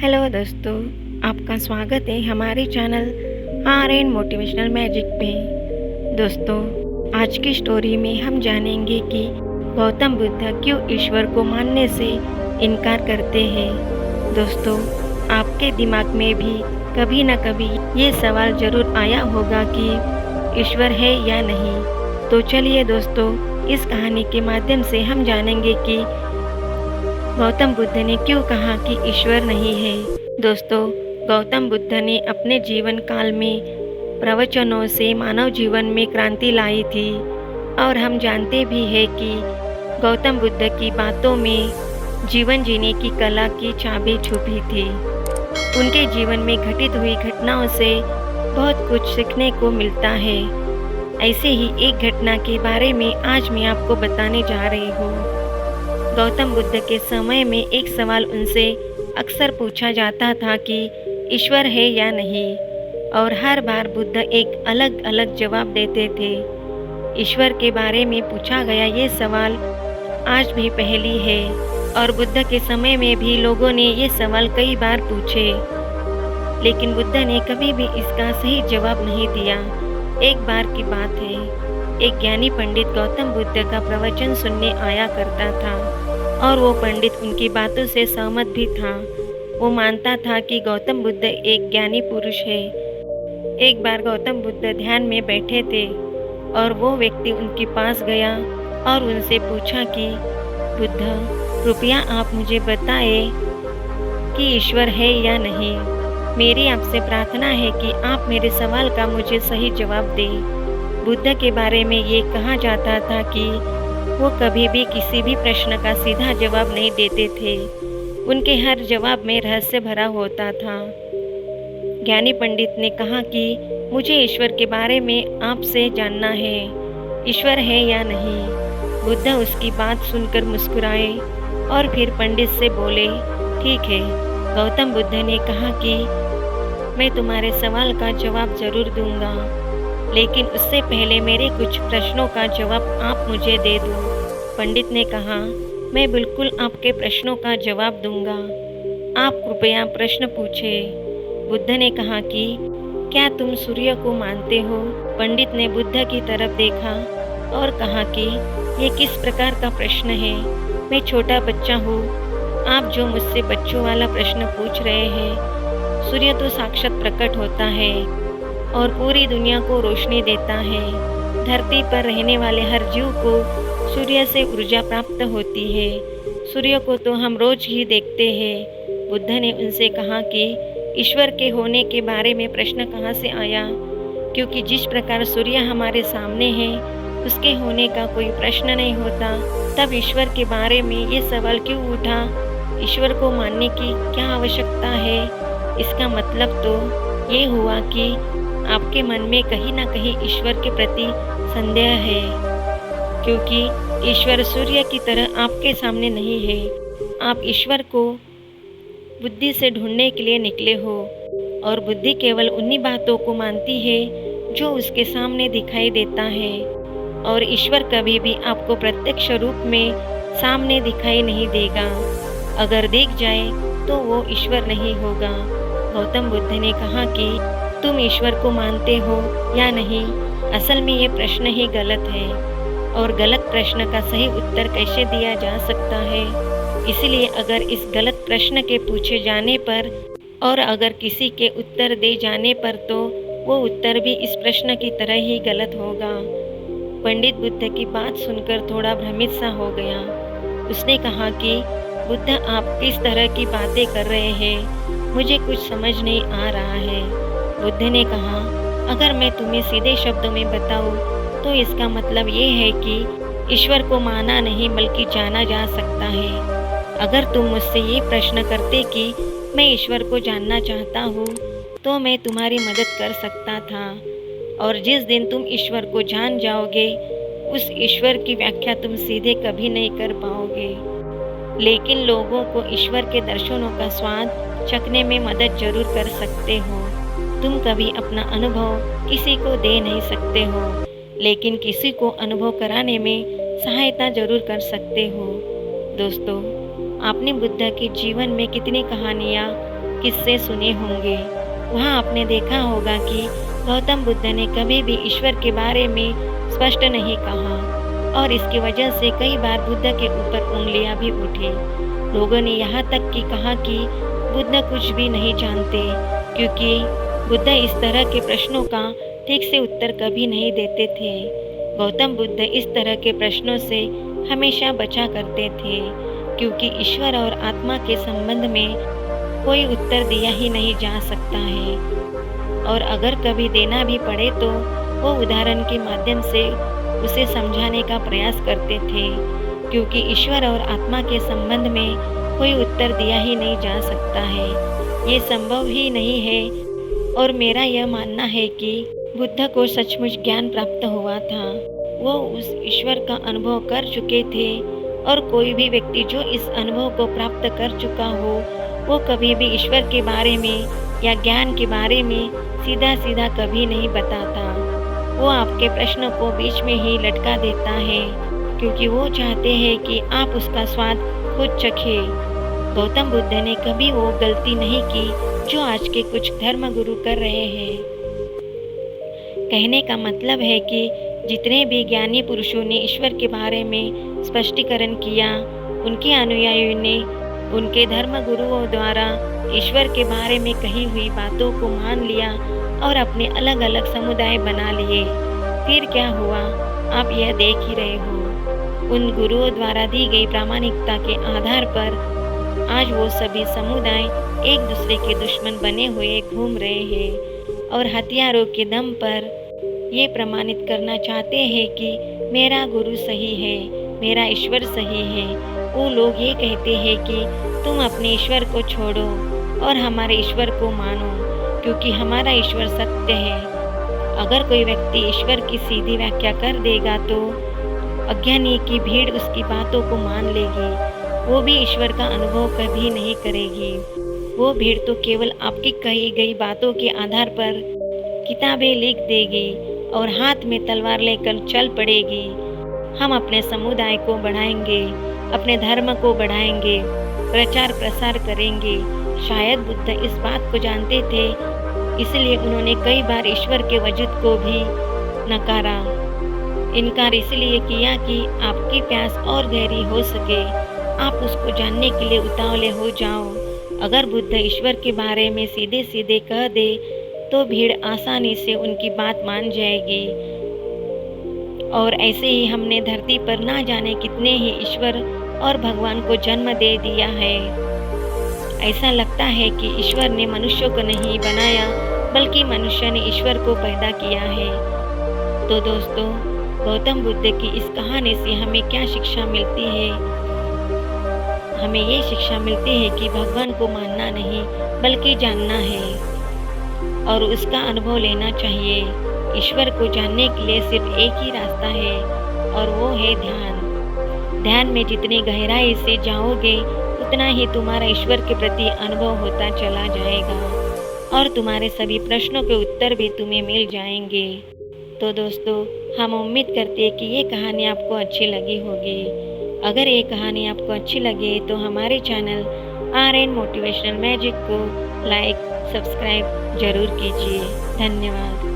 Hello दोस्तों, आपका स्वागत है हमारे channel R N motivational magic पे। दोस्तों, आज की स्टोरी में हम जानेंगे कि गौतम बुद्ध क्यों ईश्वर को मानने से इनकार करते हैं। दोस्तों, आपके दिमाग में भी कभी न कभी ये सवाल ज़रूर आया होगा कि ईश्वर है या नहीं। तो चलिए दोस्तों, इस कहानी के माध्यम से हम जानेंगे कि गौतम बुद्ध ने क्यों कहा कि ईश्वर नहीं है। दोस्तों, गौतम बुद्ध ने अपने जीवन काल में प्रवचनों से मानव जीवन में क्रांति लाई थी और हम जानते भी हैं कि गौतम बुद्ध की बातों में जीवन जीने की कला की चाबी छुपी थी। उनके जीवन में घटित हुई घटनाओं से बहुत कुछ सीखने को मिलता है। ऐसे ही एक घटना के बारे में आज मैं आपको बताने जा रही हूँ। गौतम बुद्ध के समय में एक सवाल उनसे अक्सर पूछा जाता था कि ईश्वर है या नहीं, और हर बार बुद्ध एक अलग अलग जवाब देते थे। ईश्वर के बारे में पूछा गया ये सवाल आज भी पहेली है और बुद्ध के समय में भी लोगों ने ये सवाल कई बार पूछे, लेकिन बुद्ध ने कभी भी इसका सही जवाब नहीं दिया। एक बार की बात है, एक ज्ञानी पंडित गौतम बुद्ध का प्रवचन सुनने आया करता था और वो पंडित उनकी बातों से सहमत भी था। वो मानता था कि गौतम बुद्ध एक ज्ञानी पुरुष है। एक बार गौतम बुद्ध ध्यान में बैठे थे और वो व्यक्ति उनके पास गया और उनसे पूछा कि बुद्ध, कृपया आप मुझे बताएं कि ईश्वर है या नहीं। मेरी आपसे प्रार्थना है कि आप मेरे सवाल का मुझे सही जवाब दें। बुद्ध के बारे में ये कहा जाता था कि वो कभी भी किसी भी प्रश्न का सीधा जवाब नहीं देते थे। उनके हर जवाब में रहस्य भरा होता था। ज्ञानी पंडित ने कहा कि मुझे ईश्वर के बारे में आपसे जानना है, ईश्वर है या नहीं। बुद्ध उसकी बात सुनकर मुस्कुराए और फिर पंडित से बोले, ठीक है। गौतम बुद्ध ने कहा कि मैं तुम्हारे सवाल का जवाब जरूर दूंगा, लेकिन उससे पहले मेरे कुछ प्रश्नों का जवाब आप मुझे दे दो। पंडित ने कहा, मैं बिल्कुल आपके प्रश्नों का जवाब दूंगा। आप कृपया प्रश्न पूछे। बुद्ध ने कहा कि क्या तुम सूर्य को मानते हो? पंडित ने बुद्ध की तरफ देखा और कहा कि ये किस प्रकार का प्रश्न है? मैं छोटा बच्चा हूँ, आप जो मुझसे बच्चों वाला प्रश्न पूछ रहे हैं। सूर्य तो साक्षात प्रकट होता है और पूरी दुनिया को रोशनी देता है। धरती पर रहने वाले हर जीव को सूर्य से ऊर्जा प्राप्त होती है। सूर्य को तो हम रोज ही देखते हैं। बुद्ध ने उनसे कहा कि ईश्वर के होने के बारे में प्रश्न कहाँ से आया, क्योंकि जिस प्रकार सूर्य हमारे सामने है उसके होने का कोई प्रश्न नहीं होता। तब ईश्वर के बारे में ये सवाल क्यों उठा? ईश्वर को मानने की क्या आवश्यकता है? इसका मतलब तो ये हुआ कि आपके मन में कहीं ना कहीं ईश्वर के प्रति संदेह है, क्योंकि ईश्वर सूर्य की तरह आपके सामने नहीं है। आप ईश्वर को बुद्धि से ढूंढने के लिए निकले हो और बुद्धि केवल उन्हीं बातों को मानती है जो उसके सामने दिखाई देता है, और ईश्वर कभी भी आपको प्रत्यक्ष रूप में सामने दिखाई नहीं देगा। अगर दिख जाए तो वो ईश्वर नहीं होगा। गौतम बुद्ध ने कहा कि तुम ईश्वर को मानते हो या नहीं? असल में ये प्रश्न ही गलत है, और गलत प्रश्न का सही उत्तर कैसे दिया जा सकता है। इसलिए अगर इस गलत प्रश्न के पूछे जाने पर और अगर किसी के उत्तर दे जाने पर तो वो उत्तर भी इस प्रश्न की तरह ही गलत होगा। पंडित बुद्ध की बात सुनकर थोड़ा भ्रमित सा हो गया। उसने कहा कि बुद्ध, आप किस तरह की बातें कर रहे हैं? मुझे कुछ समझ नहीं आ रहा है। बुद्ध ने कहा, अगर मैं तुम्हें सीधे शब्दों में बताऊं तो इसका मतलब ये है कि ईश्वर को माना नहीं बल्कि जाना जा सकता है। अगर तुम मुझसे ये प्रश्न करते कि मैं ईश्वर को जानना चाहता हूँ तो मैं तुम्हारी मदद कर सकता था, और जिस दिन तुम ईश्वर को जान जाओगे उस ईश्वर की व्याख्या तुम सीधे कभी नहीं कर पाओगे। लेकिन लोगों को ईश्वर के दर्शनों का स्वाद चखने में मदद जरूर कर सकते हो। तुम कभी अपना अनुभव किसी को दे नहीं सकते हो, लेकिन किसी को अनुभव कराने में सहायता जरूर कर सकते हो। दोस्तों, आपने बुद्ध के जीवन में कितनी कहानियाँ किस्से सुने होंगे, वहाँ आपने देखा होगा कि गौतम बुद्ध ने कभी भी ईश्वर के बारे में स्पष्ट नहीं कहा और इसकी वजह से कई बार बुद्ध के ऊपर उंगलियां भी उठी। लोगों ने यहाँ तक कि कहा कि बुद्ध कुछ भी नहीं जानते, क्योंकि बुद्ध इस तरह के प्रश्नों का ठीक से उत्तर कभी नहीं देते थे। गौतम बुद्ध इस तरह के प्रश्नों से हमेशा बचा करते थे, क्योंकि ईश्वर और आत्मा के संबंध में कोई उत्तर दिया ही नहीं जा सकता है, और अगर कभी देना भी पड़े तो वो उदाहरण के माध्यम से उसे समझाने का प्रयास करते थे, क्योंकि ईश्वर और आत्मा के संबंध में कोई उत्तर दिया ही नहीं जा सकता है, ये संभव ही नहीं है। और मेरा यह मानना है कि बुद्ध को सचमुच ज्ञान प्राप्त हुआ था, वो उस ईश्वर का अनुभव कर चुके थे, और कोई भी व्यक्ति जो इस अनुभव को प्राप्त कर चुका हो वो कभी भी ईश्वर के बारे में या ज्ञान के बारे में सीधा सीधा कभी नहीं बताता। वो आपके प्रश्न को बीच में ही लटका देता है, क्योंकि वो चाहते हैं कि आप उसका स्वाद खुद चखें। गौतम बुद्ध ने कभी वो गलती नहीं की जो आज के कुछ धर्म गुरु कर रहे हैं। कहने का मतलब है कि जितने भी ज्ञानी पुरुषों ने ईश्वर के बारे में स्पष्टीकरण किया, उनके अनुयायियों ने उनके धर्म गुरुओं द्वारा ईश्वर के बारे में कही हुई बातों को मान लिया और अपने अलग अलग समुदाय बना लिए। फिर क्या हुआ, आप यह देख ही रहे हो। उन गुरुओं द्वारा दी गई प्रामाणिकता के आधार पर आज वो सभी समुदाय एक दूसरे के दुश्मन बने हुए घूम रहे हैं और हथियारों के दम पर ये प्रमाणित करना चाहते हैं कि मेरा गुरु सही है, मेरा ईश्वर सही है। वो लोग ये कहते हैं कि तुम अपने ईश्वर को छोड़ो और हमारे ईश्वर को मानो, क्योंकि हमारा ईश्वर सत्य है। अगर कोई व्यक्ति ईश्वर की सीधी व्याख्या कर देगा तो अज्ञानी की भीड़ उसकी बातों को मान लेगी, वो भी ईश्वर का अनुभव कभी नहीं करेगी। वो भीड़ तो केवल आपकी कही गई बातों के आधार पर किताबें लिख देगी और हाथ में तलवार लेकर चल पड़ेगी। हम अपने समुदाय को बढ़ाएंगे, अपने धर्म को बढ़ाएंगे, प्रचार प्रसार करेंगे। शायद बुद्ध इस बात को जानते थे, इसलिए उन्होंने कई बार ईश्वर के वजूद को भी नकारा। इनकार इसलिए किया कि आपकी प्यास और गहरी हो सके, आप उसको जानने के लिए उतावले हो जाओ। अगर बुद्ध ईश्वर के बारे में सीधे सीधे कह दे तो भीड़ आसानी से उनकी बात मान जाएगी। और ऐसे ही हमने धरती पर ना जाने कितने ही ईश्वर और भगवान को जन्म दे दिया है। ऐसा लगता है कि ईश्वर ने मनुष्यों को नहीं बनाया, बल्कि मनुष्य ने ईश्वर को पैदा किया है। तो दोस्तों, गौतम बुद्ध की इस कहानी से हमें क्या शिक्षा मिलती है? हमें ये शिक्षा मिलती है कि भगवान को मानना नहीं बल्कि जानना है और उसका अनुभव लेना चाहिए। ईश्वर को जानने के लिए सिर्फ एक ही रास्ता है और वो है ध्यान। ध्यान में जितनी गहराई से जाओगे उतना ही तुम्हारा ईश्वर के प्रति अनुभव होता चला जाएगा और तुम्हारे सभी प्रश्नों के उत्तर भी तुम्हें मिल जाएंगे। तो दोस्तों, हम उम्मीद करते हैं कि ये कहानी आपको अच्छी लगी होगी। अगर ये कहानी आपको अच्छी लगे तो हमारे चैनल RN मोटिवेशनल मैजिक को लाइक सब्सक्राइब जरूर कीजिए। धन्यवाद।